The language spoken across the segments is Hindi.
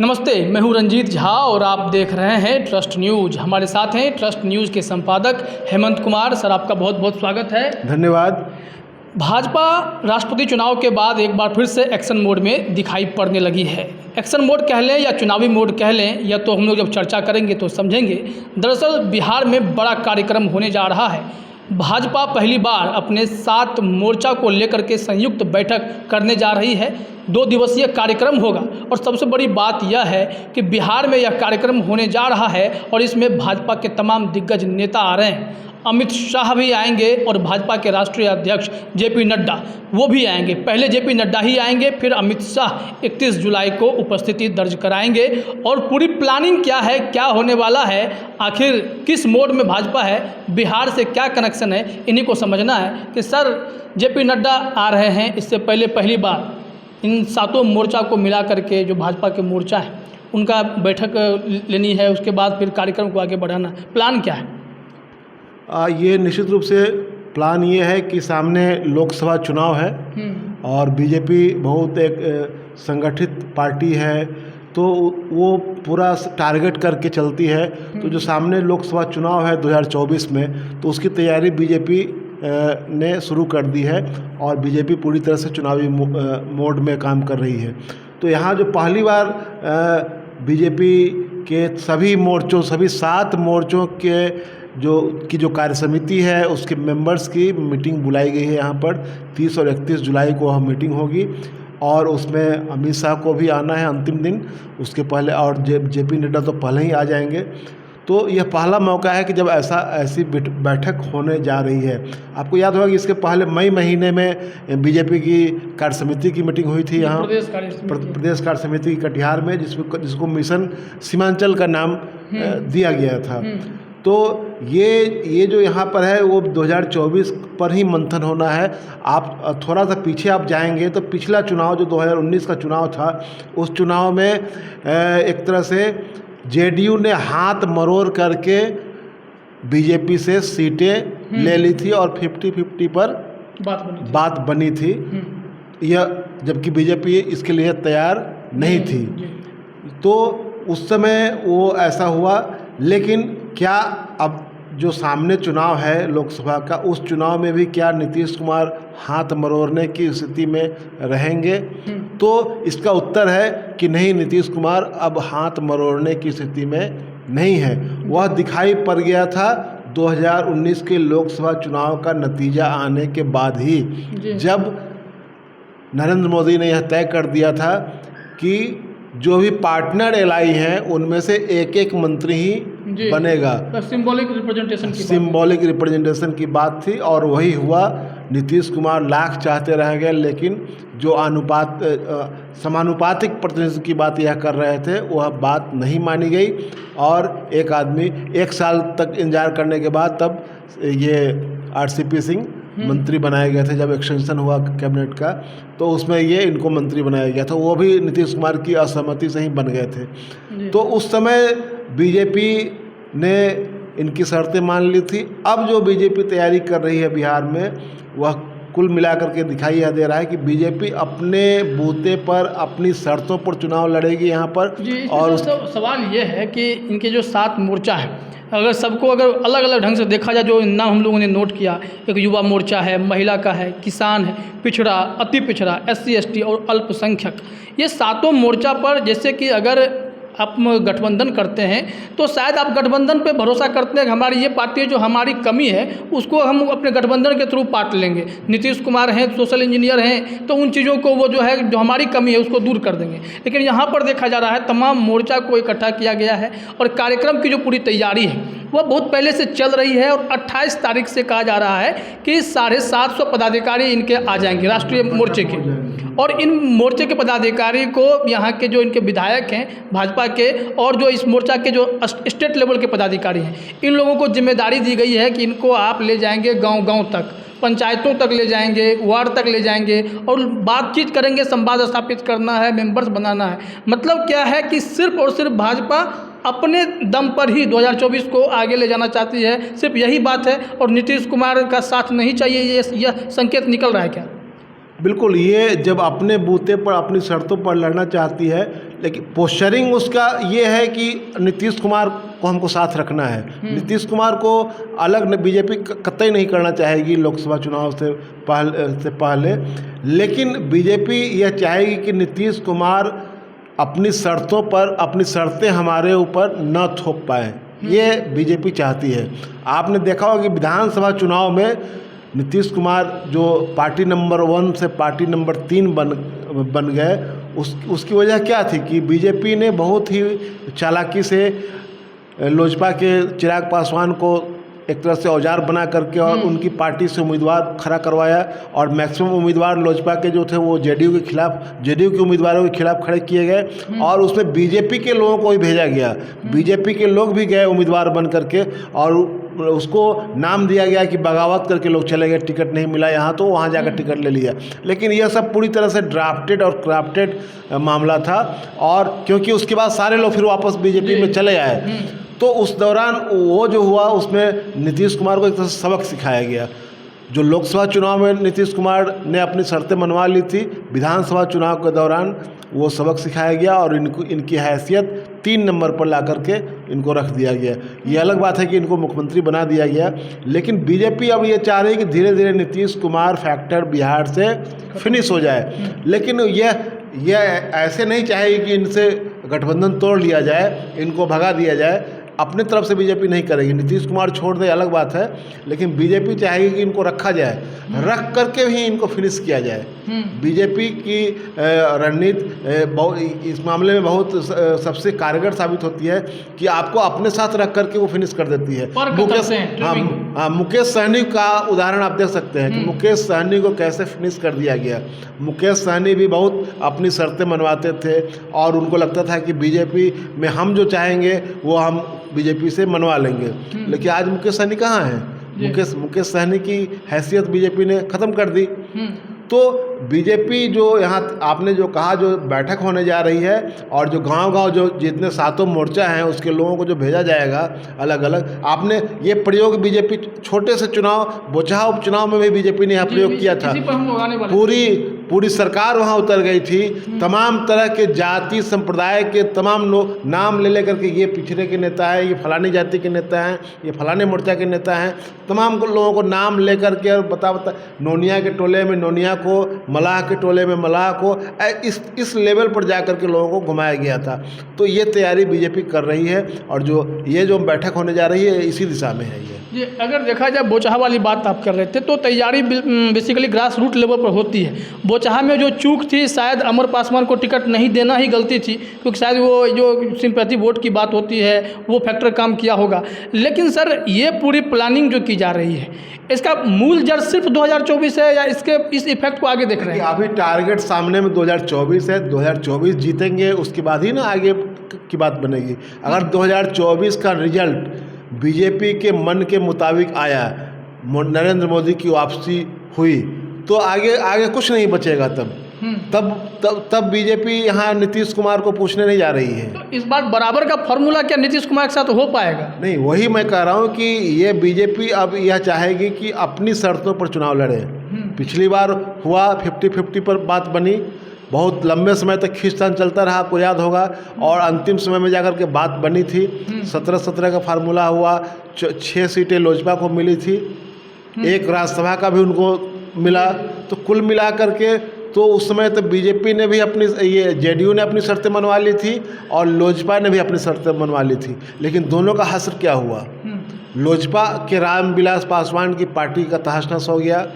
नमस्ते, मैं हूं रंजीत झा और आप देख रहे हैं ट्रस्ट न्यूज़। हमारे साथ हैं ट्रस्ट न्यूज़ के संपादक हेमंत कुमार। सर, आपका बहुत बहुत स्वागत है। धन्यवाद। भाजपा राष्ट्रपति चुनाव के बाद एक बार फिर से एक्शन मोड में दिखाई पड़ने लगी है। एक्शन मोड कह लें या चुनावी मोड कह लें, या तो हम लोग जब चर्चा करेंगे तो समझेंगे। दरअसल बिहार में बड़ा कार्यक्रम होने जा रहा है। भाजपा पहली बार अपने 7 मोर्चा को लेकर के संयुक्त बैठक करने जा रही है। 2 दिवसीय कार्यक्रम होगा और सबसे बड़ी बात यह है कि बिहार में यह कार्यक्रम होने जा रहा है और इसमें भाजपा के तमाम दिग्गज नेता आ रहे हैं। अमित शाह भी आएंगे और भाजपा के राष्ट्रीय अध्यक्ष जेपी नड्डा वो भी आएंगे। पहले जेपी नड्डा ही आएंगे, फिर अमित शाह 31 जुलाई को उपस्थिति दर्ज कराएंगे। और पूरी प्लानिंग क्या है, क्या होने वाला है, आखिर किस मोड में भाजपा है, बिहार से क्या कनेक्शन है, इन्हीं को समझना है कि सर जेपी नड्डा आ रहे हैं। इससे पहले पहली बार इन 7 मोर्चा को मिला करके जो भाजपा के मोर्चा हैं उनका बैठक लेनी है, उसके बाद फिर कार्यक्रम को आगे बढ़ाना। प्लान क्या है? ये निश्चित रूप से प्लान ये है कि सामने लोकसभा चुनाव है और बीजेपी बहुत एक संगठित पार्टी है, तो वो पूरा टारगेट करके चलती है। तो जो सामने लोकसभा चुनाव है 2024 में, तो उसकी तैयारी बीजेपी ने शुरू कर दी है और बीजेपी पूरी तरह से चुनावी मोड में काम कर रही है। तो यहाँ जो पहली बार बीजेपी के सभी मोर्चों, सभी 7 मोर्चों के जो कार्य समिति है उसके मेंबर्स की मीटिंग बुलाई गई है। यहाँ पर 30 और 31 जुलाई को वह मीटिंग होगी और उसमें अमित शाह को भी आना है अंतिम दिन, उसके पहले, और जेपी नड्डा तो पहले ही आ जाएंगे। तो यह पहला मौका है कि जब ऐसी बैठक होने जा रही है। आपको याद होगा कि इसके पहले मई महीने में बीजेपी की कार्य समिति की मीटिंग हुई थी यहाँ प्रदेश कार्य समिति कटिहार में, जिसको मिशन सीमांचल का नाम दिया गया था। तो ये जो यहाँ पर है वो 2024 पर ही मंथन होना है। आप थोड़ा सा पीछे आप जाएंगे तो पिछला चुनाव जो 2019 का चुनाव था, उस चुनाव में एक तरह से जेडीयू ने हाथ मरोड़ करके बीजेपी से सीटें ले ली थी और 50-50 पर बात बनी थी। यह जबकि बीजेपी इसके लिए तैयार नहीं थी। तो उस समय वो ऐसा हुआ। लेकिन क्या अब जो सामने चुनाव है लोकसभा का, उस चुनाव में भी क्या नीतीश कुमार हाथ मरोड़ने की स्थिति में रहेंगे? तो इसका उत्तर है कि नहीं, नीतीश कुमार अब हाथ मरोड़ने की स्थिति में नहीं है। वह दिखाई पड़ गया था 2019 के लोकसभा चुनाव का नतीजा आने के बाद ही, जब नरेंद्र मोदी ने यह तय कर दिया था कि जो भी पार्टनर एलआई हैं उनमें से एक मंत्री ही बनेगा। सिंबॉलिक रिप्रेजेंटेशन की बात थी और वही हुआ। नीतीश कुमार लाख चाहते रह गए, लेकिन जो समानुपातिक प्रतिनिधित्व की बात यह कर रहे थे वह बात नहीं मानी गई और एक आदमी 1 साल तक इंतजार करने के बाद तब ये आरसीपी सिंह मंत्री बनाए गए थे। जब एक्सटेंशन हुआ कैबिनेट का तो उसमें ये इनको मंत्री बनाया गया था। वो भी नीतीश कुमार की असहमति से ही बन गए थे। तो उस समय बीजेपी ने इनकी शर्तें मान ली थी। अब जो बीजेपी तैयारी कर रही है बिहार में, वह कुल मिलाकर के दिखाई यह दे रहा है कि बीजेपी अपने बूते पर अपनी शर्तों पर चुनाव लड़ेगी यहाँ पर। और सवाल ये है कि इनके जो 7 मोर्चा है, अगर सबको अलग अलग ढंग से देखा जाए, जो नाम हम लोगों ने नोट किया, एक युवा मोर्चा है, महिला का है, किसान है, पिछड़ा, अति पिछड़ा, SC ST और अल्पसंख्यक, ये 7 मोर्चा पर जैसे कि अगर आप गठबंधन करते हैं तो शायद आप गठबंधन पे भरोसा करते हैं कि हमारी ये पार्टी है, जो हमारी कमी है उसको हम अपने गठबंधन के थ्रू पाट लेंगे। नीतीश कुमार हैं, सोशल इंजीनियर हैं, तो उन चीज़ों को वो जो है, जो हमारी कमी है उसको दूर कर देंगे। लेकिन यहाँ पर देखा जा रहा है तमाम मोर्चा को इकट्ठा किया गया है और कार्यक्रम की जो पूरी तैयारी है वह बहुत पहले से चल रही है और 28 तारीख से कहा जा रहा है कि 750 पदाधिकारी इनके आ जाएंगे राष्ट्रीय मोर्चे के। और इन मोर्चे के पदाधिकारी को यहाँ के जो इनके विधायक हैं भाजपा के और जो इस मोर्चा के जो स्टेट लेवल के पदाधिकारी हैं, इन लोगों को जिम्मेदारी दी गई है कि इनको आप ले जाएंगे गांव-गांव तक, पंचायतों तक ले जाएंगे, वार्ड तक ले जाएंगे और बातचीत करेंगे, संवाद स्थापित करना है, मेंबर्स बनाना है। मतलब क्या है कि सिर्फ और सिर्फ भाजपा अपने दम पर ही 2024 को आगे ले जाना चाहती है, सिर्फ यही बात है। और नीतीश कुमार का साथ नहीं चाहिए, यह संकेत निकल रहा है क्या? बिल्कुल, ये जब अपने बूते पर अपनी शर्तों पर लड़ना चाहती है, लेकिन पोस्चरिंग उसका ये है कि नीतीश कुमार को हमको साथ रखना है। नीतीश कुमार को अलग बीजेपी कतई नहीं करना चाहेगी लोकसभा चुनाव से पहले, लेकिन बीजेपी यह चाहेगी कि नीतीश कुमार अपनी शर्तों पर अपनी शर्तें हमारे ऊपर न थोप पाए, ये बीजेपी चाहती है। आपने देखा होगा कि विधानसभा चुनाव में नीतीश कुमार जो पार्टी नंबर 1 से पार्टी नंबर 3 बन गए, उसकी वजह क्या थी कि बीजेपी ने बहुत ही चालाकी से लोजपा के चिराग पासवान को एक तरह से औजार बना करके और उनकी पार्टी से उम्मीदवार खड़ा करवाया, और मैक्सिमम उम्मीदवार लोजपा के जो थे वो जेडीयू के उम्मीदवारों के खिलाफ खड़े किए गए, और उसमें बीजेपी के लोगों को भी भेजा गया। बीजेपी के लोग भी गए उम्मीदवार बन करके, और उसको नाम दिया गया कि बगावत करके लोग चले गए, टिकट नहीं मिला यहाँ तो वहाँ जाकर टिकट ले लिया। लेकिन यह सब पूरी तरह से ड्राफ्टेड और क्राफ्टेड मामला था, और क्योंकि उसके बाद सारे लोग फिर वापस बीजेपी में चले आए, तो उस दौरान वो जो हुआ उसमें नीतीश कुमार को एक तरह से सबक सिखाया गया। जो लोकसभा चुनाव में नीतीश कुमार ने अपनी शर्तें मनवा ली थी, विधानसभा चुनाव के दौरान वो सबक सिखाया गया और इनकी हैसियत 3 नंबर पर ला करके इनको रख दिया गया। ये अलग बात है कि इनको मुख्यमंत्री बना दिया गया, लेकिन बीजेपी अब ये चाह रही है कि धीरे धीरे नीतीश कुमार फैक्टर बिहार से फिनिश हो जाए। लेकिन यह ऐसे नहीं चाहेगी कि इनसे गठबंधन तोड़ लिया जाए, इनको भगा दिया जाए। अपने तरफ से बीजेपी नहीं करेगी, नीतीश कुमार छोड़ दे अलग बात है, लेकिन बीजेपी चाहेगी कि इनको रखा जाए, रख करके भी इनको फिनिश किया जाए। बीजेपी की रणनीति इस मामले में बहुत सबसे कारगर साबित होती है कि आपको अपने साथ रख करके वो फिनिश कर देती है। मुकेश सहनी का उदाहरण आप देख सकते हैं कि मुकेश सहनी को कैसे फिनिश कर दिया गया। मुकेश सहनी भी बहुत अपनी शर्तें मनवाते थे, और उनको लगता था कि बीजेपी में हम जो चाहेंगे वो हम बीजेपी से मनवा लेंगे, लेकिन आज मुकेश सहनी कहाँ है? मुकेश सहनी की हैसियत बीजेपी ने ख़त्म कर दी। तो बीजेपी जो यहाँ आपने जो कहा जो बैठक होने जा रही है, और जो गांव-गांव जो जितने 7 मोर्चा हैं उसके लोगों को जो भेजा जाएगा अलग अलग, आपने ये प्रयोग बीजेपी छोटे से चुनाव बोचहा उपचुनाव में भी बीजेपी ने यहाँ प्रयोग किया था। पूरी सरकार वहाँ उतर गई थी, तमाम तरह के जाति संप्रदाय के तमाम लोग नाम ले लेकर के ये पिछड़े के नेता हैं, ये फलानी जाति के नेता हैं, ये फलाने मोर्चा के नेता हैं, तमाम लोगों को नाम लेकर के और बता नोनिया के टोले में नोनिया को, मलाह के टोले में मलाह को, इस लेवल पर जा कर के लोगों को घुमाया गया था। तो ये तैयारी बीजेपी कर रही है, और जो बैठक होने जा रही है इसी दिशा में है। ये अगर देखा जाए बोचहा वाली बात आप कर रहे थे, तो तैयारी बेसिकली ग्रास रूट लेवल पर होती है। बोचहा में जो चूक थी शायद अमर पासवान को टिकट नहीं देना ही गलती थी, क्योंकि शायद वो जो सिंपैथी वोट की बात होती है वो फैक्टर काम किया होगा। लेकिन सर ये पूरी प्लानिंग जो की जा रही है, इसका मूल जड़ सिर्फ 2024 है, या इस इफेक्ट को आगे देख रहे हैं? अभी टारगेट सामने में 2024 है, 2024 जीतेंगे उसके बाद ही ना आगे की बात बनेगी। अगर 2024 का रिजल्ट बीजेपी के मन के मुताबिक आया, नरेंद्र मोदी की वापसी हुई, तो आगे कुछ नहीं बचेगा। तब बीजेपी यहाँ नीतीश कुमार को पूछने नहीं जा रही है। तो इस बार बराबर का फॉर्मूला क्या नीतीश कुमार के साथ हो पाएगा? नहीं, वही मैं कह रहा हूँ कि ये बीजेपी अब यह चाहेगी कि अपनी शर्तों पर चुनाव लड़े। पिछली बार हुआ 50-50 पर बात बनी, बहुत लंबे समय तक खींचतान चलता रहा, आपको याद होगा, और अंतिम समय में जाकर के बात बनी थी। 17-17 का फार्मूला हुआ, 6 सीटें लोजपा को मिली थी, 1 राज्यसभा का भी उनको मिला। तो कुल मिला करके तो उस समय तो बीजेपी ने भी अपनी, ये जेडीयू ने अपनी शर्तें मनवा ली थी, और लोजपा ने भी अपनी शर्तें मनवा ली थी। लेकिन दोनों का हश्र क्या हुआ? लोजपा के रामविलास पासवान की पार्टी का तहस-नहस हो गया।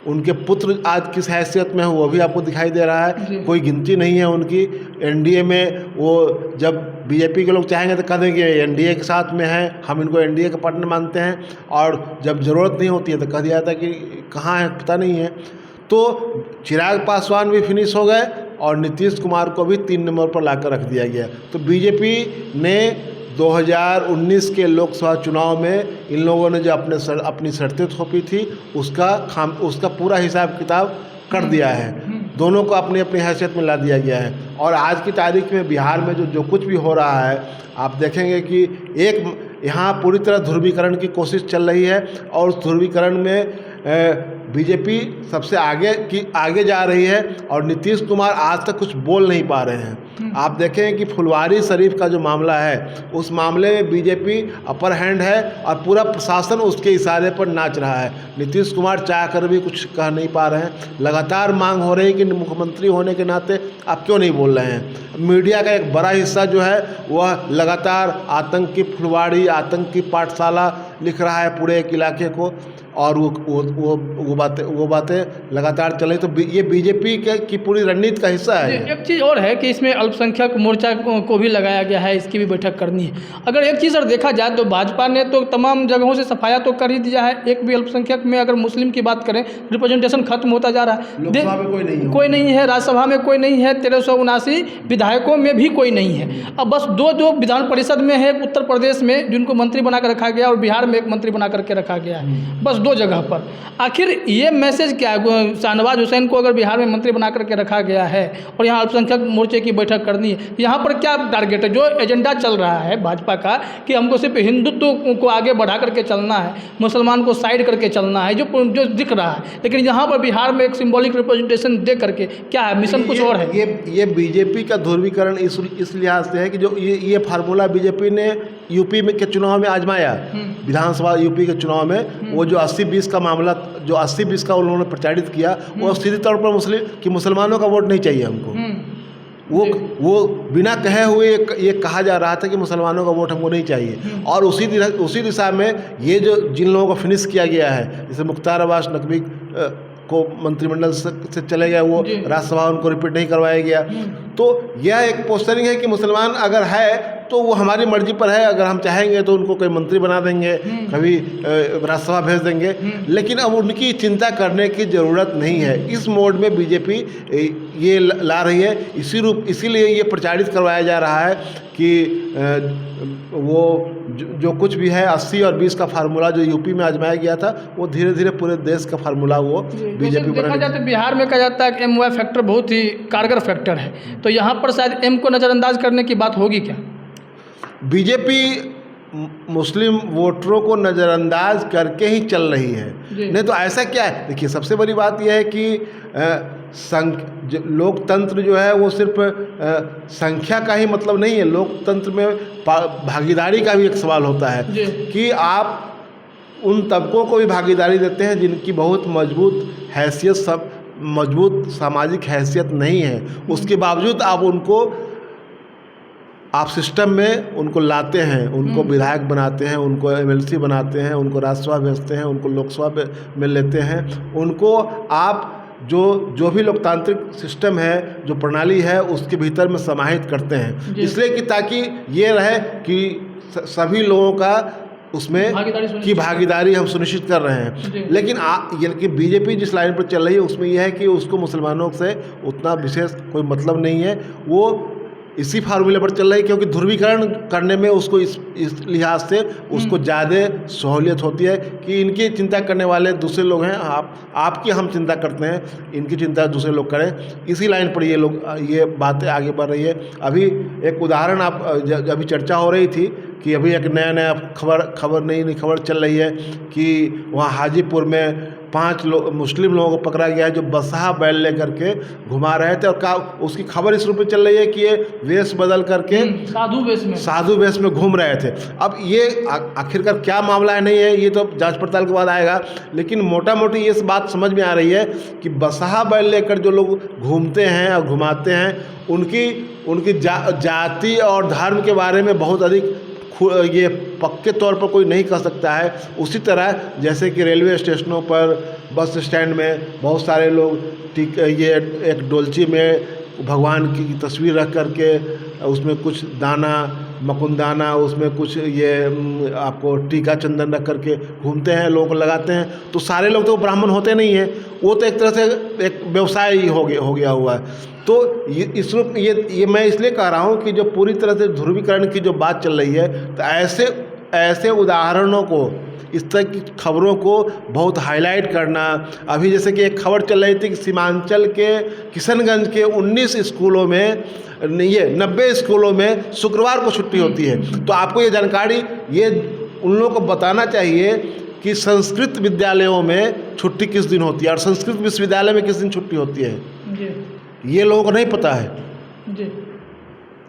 उनके पुत्र आज किस हैसियत में है वो भी आपको दिखाई दे रहा है, कोई गिनती नहीं है उनकी। एनडीए में वो जब बीजेपी के लोग चाहेंगे तो कह देंगे एनडीए के साथ में है, हम इनको एनडीए का पार्टनर मानते हैं, और जब ज़रूरत नहीं होती है तो कह दिया जाता है कि कहाँ है पता नहीं है। तो चिराग पासवान भी फिनिश हो गए, और नीतीश कुमार को भी 3 नंबर पर लाकर रख दिया गया। तो बीजेपी ने 2019 के लोकसभा चुनाव में इन लोगों ने जो अपनी शर्तें थोपी थी उसका पूरा हिसाब किताब कर दिया है। दोनों को अपनी अपनी हैसियत में ला दिया गया है। और आज की तारीख में बिहार में जो कुछ भी हो रहा है, आप देखेंगे कि यहाँ पूरी तरह ध्रुवीकरण की कोशिश चल रही है, और उस ध्रुवीकरण में बीजेपी सबसे आगे जा रही है और नीतीश कुमार आज तक कुछ बोल नहीं पा रहे हैं। आप देखें कि फुलवारी शरीफ का जो मामला है उस मामले में बीजेपी अपर हैंड है और पूरा प्रशासन उसके इशारे पर नाच रहा है। नीतीश कुमार चाह कर भी कुछ कह नहीं पा रहे हैं। लगातार मांग हो रही है कि मुख्यमंत्री होने के नाते आप क्यों नहीं बोल रहे हैं। मीडिया का एक बड़ा हिस्सा जो है वह लगातार आतंकी फुलवाड़ी, आतंकी पाठशाला लिख रहा है पूरे एक इलाके को, और वो बातें लगातार चल रही। तो ये बीजेपी की पूरी रणनीति का हिस्सा है। एक चीज़ और है कि इसमें अल्पसंख्यक मोर्चा को भी लगाया गया है, इसकी भी बैठक करनी है। अगर एक चीज़ अगर देखा जाए तो भाजपा ने तो तमाम जगहों से सफाया तो कर ही दिया है, एक भी अल्पसंख्यक में अगर मुस्लिम की बात करें रिप्रेजेंटेशन खत्म होता जा रहा है। लोकसभा में कोई नहीं है, राज्यसभा में कोई नहीं है, 1379 विधायकों में भी कोई नहीं है। अब बस दो जो विधान परिषद में है उत्तर प्रदेश में जिनको मंत्री बना कर रखा गया और बिहार में एक मंत्री बना करके रखा गया है, बस 2 जगह पर। आखिर ये मैसेज क्या है? शाहनवाज हुसैन को अगर बिहार में मंत्री बना करके रखा गया है और यहाँ अल्पसंख्यक मोर्चे की बैठक करनी है, यहाँ पर क्या टारगेट है? जो एजेंडा चल रहा है भाजपा का कि हमको सिर्फ हिंदुत्व को आगे बढ़ा करके चलना है, मुसलमान को साइड करके चलना है, जो दिख रहा है, लेकिन यहाँ पर बिहार में एक सिंबॉलिक रिप्रेजेंटेशन दे करके क्या है, मिशन कुछ और है। ये बीजेपी का ध्रुवीकरण इस लिहाज से है कि जो ये फार्मूला बीजेपी ने यूपी में के चुनाव में आजमाया, विधानसभा यूपी के चुनाव में वो जो 80-20 का मामला, जो 80-20 का उन्होंने प्रचारित किया, वो सीधे तौर पर मुसलमानों का वोट नहीं चाहिए हमको। वो बिना कहे हुए ये कहा जा रहा था कि मुसलमानों का वोट हमको नहीं चाहिए। और उसी दिशा में ये जो जिन लोगों को फिनिश किया गया है, जैसे मुख्तार अब्बास नकवी को मंत्रिमंडल से चले गए, वो राज्यसभा उनको रिपीट नहीं करवाया गया। तो यह एक पोस्टरिंग है कि मुसलमान अगर है तो वो हमारी मर्जी पर है, अगर हम चाहेंगे तो उनको कोई मंत्री बना देंगे, कभी राज्यसभा भेज देंगे, लेकिन अब उनकी चिंता करने की ज़रूरत नहीं है। इस मोड में बीजेपी ये ला रही है, इसीलिए ये प्रचारित करवाया जा रहा है कि वो जो कुछ भी है 80 और 20 का फार्मूला जो यूपी में आजमाया गया था, वो धीरे धीरे पूरे देश का फार्मूला वो बीजेपी देखा जाए तो बिहार में कहा जाता है कि MY फैक्टर बहुत ही कारगर फैक्टर है, तो यहाँ पर शायद M को नज़रअंदाज करने की बात होगी क्या? बीजेपी मुस्लिम वोटरों को नज़रअंदाज करके ही चल रही है। नहीं तो ऐसा क्या है? देखिए, सबसे बड़ी बात यह है कि लोकतंत्र जो है वो सिर्फ संख्या का ही मतलब नहीं है। लोकतंत्र में भागीदारी का भी एक सवाल होता है कि आप उन तबकों को भी भागीदारी देते हैं जिनकी बहुत मजबूत सामाजिक हैसियत नहीं है, उसके बावजूद आप सिस्टम में उनको लाते हैं, उनको विधायक बनाते हैं, उनको MLC बनाते हैं, उनको राज्यसभा भेजते हैं, उनको लोकसभा में लेते हैं। उनको आप जो भी लोकतांत्रिक सिस्टम है, जो प्रणाली है, उसके भीतर में समाहित करते हैं, इसलिए कि ताकि ये रहे कि सभी लोगों का उसमें भागीदारी हम सुनिश्चित कर रहे हैं। लेकिन बीजेपी जिस लाइन पर चल रही है उसमें यह है कि उसको मुसलमानों से उतना विशेष कोई मतलब नहीं है। वो इसी फार्मूले पर चल रही है क्योंकि ध्रुवीकरण करने में उसको इस लिहाज से उसको ज़्यादा सहूलियत होती है कि इनकी चिंता करने वाले दूसरे लोग हैं, आपकी हम चिंता करते हैं, इनकी चिंता दूसरे लोग करें। इसी लाइन पर ये बातें आगे बढ़ रही है। अभी एक उदाहरण अभी चर्चा हो रही थी कि अभी एक नया खबर चल रही है कि वहाँ हाजीपुर में 5 मुस्लिम लोगों को पकड़ा गया है जो बसहा बैल लेकर के घुमा रहे थे, और उसकी खबर इस रूप में चल रही है कि ये वेश बदल करके साधु वेश में घूम रहे थे। अब ये आखिरकार क्या मामला है नहीं है, ये तो जांच पड़ताल के बाद आएगा, लेकिन मोटा मोटी ये बात समझ में आ रही है कि बसहा बैल लेकर जो लोग घूमते हैं और घुमाते हैं, उनकी जाति और धर्म के बारे में बहुत अधिक ये पक्के तौर पर कोई नहीं कह सकता है। उसी तरह जैसे कि रेलवे स्टेशनों पर, बस स्टैंड में बहुत सारे लोग ये एक डोलची में भगवान की तस्वीर रख करके उसमें कुछ दाना मकुंदाना, उसमें कुछ ये आपको टीका चंदन रख करके घूमते हैं, लोगों को लगाते हैं। तो सारे लोग तो ब्राह्मण होते नहीं हैं, वो तो एक तरह से एक व्यवसाय ही हो गया हुआ है। तो ये मैं इसलिए कह रहा हूँ कि जो पूरी तरह से ध्रुवीकरण की जो बात चल रही है, तो ऐसे उदाहरणों को, इस तरह की खबरों को बहुत हाईलाइट करना। अभी जैसे कि एक खबर चल रही थी कि सीमांचल के किशनगंज के 19 स्कूलों में, ये 90 स्कूलों में शुक्रवार को छुट्टी होती है। तो आपको ये जानकारी ये उन लोगों को बताना चाहिए कि संस्कृत विद्यालयों में छुट्टी किस दिन होती है और संस्कृत विश्वविद्यालय में किस दिन छुट्टी होती है, जी ये लोगों को नहीं पता है। जी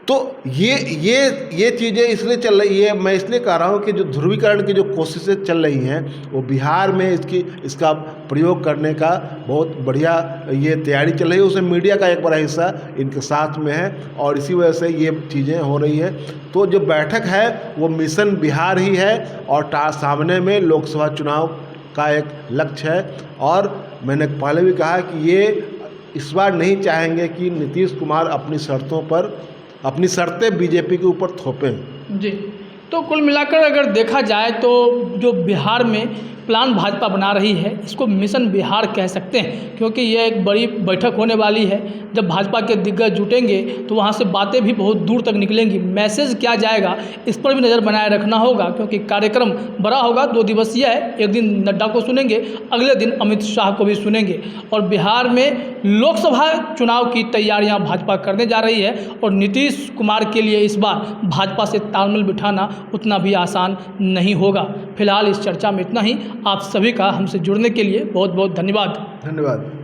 तो ये चीज़ें इसलिए चल रही है, मैं इसलिए कह रहा हूँ कि जो ध्रुवीकरण की जो कोशिशें चल रही हैं वो बिहार में इसका प्रयोग करने का बहुत बढ़िया ये तैयारी चल रही है। उसमें मीडिया का एक बड़ा हिस्सा इनके साथ में है और इसी वजह से ये चीज़ें हो रही है। तो जो बैठक है वो मिशन बिहार ही है और सामने में लोकसभा चुनाव का एक लक्ष्य है। और मैंने पहले भी कहा कि ये इस बार नहीं चाहेंगे कि नीतीश कुमार अपनी शर्तें बीजेपी के ऊपर थोपें। जी, तो कुल मिलाकर अगर देखा जाए तो जो बिहार में प्लान भाजपा बना रही है इसको मिशन बिहार कह सकते हैं, क्योंकि यह एक बड़ी बैठक होने वाली है। जब भाजपा के दिग्गज जुटेंगे तो वहाँ से बातें भी बहुत दूर तक निकलेंगी। मैसेज क्या जाएगा इस पर भी नज़र बनाए रखना होगा, क्योंकि कार्यक्रम बड़ा होगा, 2 दिवसीय है। एक दिन नड्डा को सुनेंगे, अगले दिन अमित शाह को भी सुनेंगे। और बिहार में लोकसभा चुनाव की तैयारियां भाजपा करने जा रही है और नीतीश कुमार के लिए इस बार भाजपा से तालमेल बिठाना उतना भी आसान नहीं होगा। फिलहाल इस चर्चा में इतना ही। आप सभी का हमसे जुड़ने के लिए बहुत बहुत धन्यवाद। धन्यवाद।